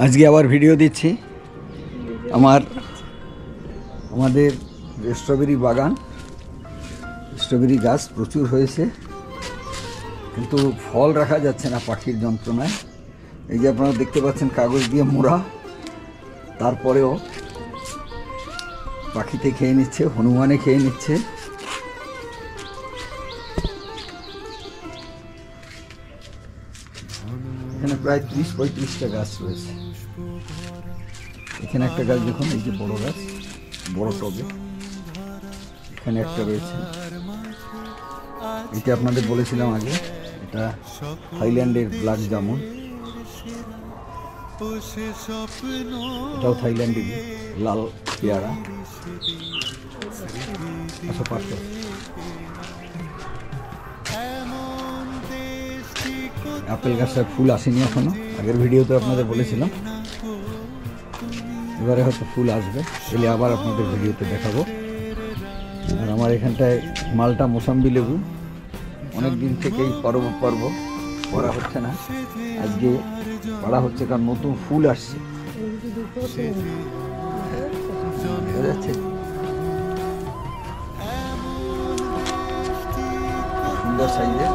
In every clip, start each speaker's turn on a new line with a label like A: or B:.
A: আজকে আবার ভিডিও দিচ্ছি আমাদের স্ট্রবেরি বাগান। স্ট্রবেরি গাছ প্রচুর হয়েছে, কিন্তু ফল রাখা যাচ্ছে না পাখির যন্ত্রণায়। এই যে আপনারা দেখতে পাচ্ছেন কাগজ দিয়ে মোড়া, তারপরেও পাখিতে খেয়ে নিচ্ছে, হনুমানে খেয়ে নিচ্ছে। এখানে প্রায় 30-35টা গাছ রয়েছে। এখানে একটা গাছ দেখুন, এই যে বড় গাছ, বড় টবে এখানে একটা রয়েছে। এটা আপনাদের বলেছিলাম আগে, এটা থাইল্যান্ডের ব্ল্যাক জামুন, এটাও থাইল্যান্ডের লাল পেয়ারা। আচ্ছা, পাঁচশো। আপেল গাছটায় ফুল আসেনি এখনো, আগের ভিডিওতে আপনাদের বলেছিলাম। এবারে হয়তো ফুল আসবে, এলে আবার আপনাদের ভিডিওতে দেখাবো। আর আমার এখানটায় মালটা মোসাম্বি লেবু অনেক দিন থেকেই পর্ব করা হচ্ছে না, আজকে পাড়া হচ্ছে, কারণ নতুন ফুল আসছে। সুন্দর সাইজের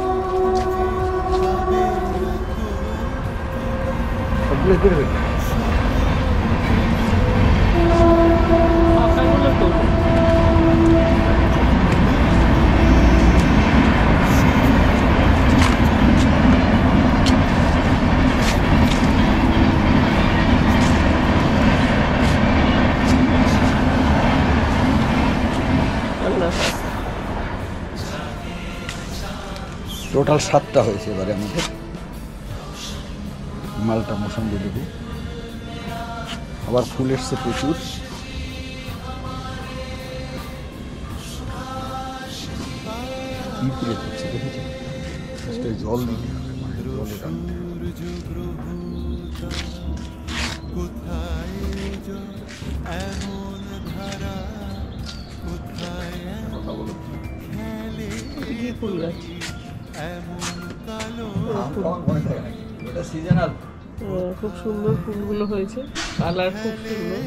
A: সবগুলো করবে। টোটাল 7টা হয়েছে এবারে আমাদের মালটা মোসাম্বি লেবু। আবার ফুল এসছে প্রচুর। কি ফুলে করছে দেখেছি, জল দিতে হবে, মানে জলে টানতে হবে। ফুল গাছ
B: খুব সুন্দর ফুলগুলো হয়েছে, কালার খুব সুন্দর।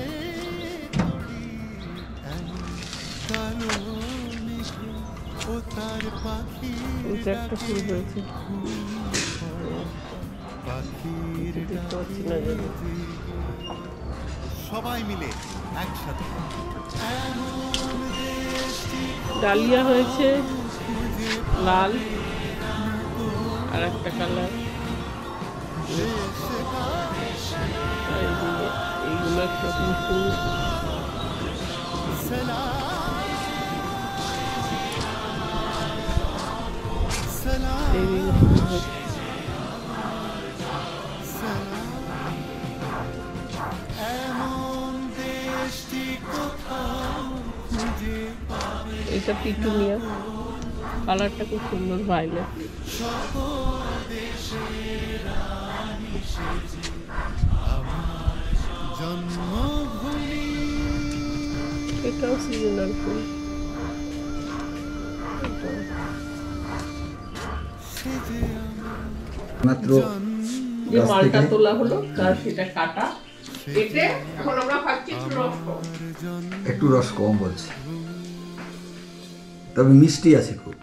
B: একটা ফুল হয়েছে, সবাই মিলে একসাথে। ডালিয়া হয়েছে লাল, আর একটা কালার। এইগুলো একটা ফুল। এটা পিটুনিয়া, কালারটা খুব সুন্দর, ভায়োলেট। এটাও সিজনাল ফুল।
A: মাত্র
B: যে মালটা তোলা হলো, তার সেটা কাটা কেটে এখন আমরা খাচ্ছি একটু রস কম
A: বলছে, তবে মিষ্টি আছে খুব।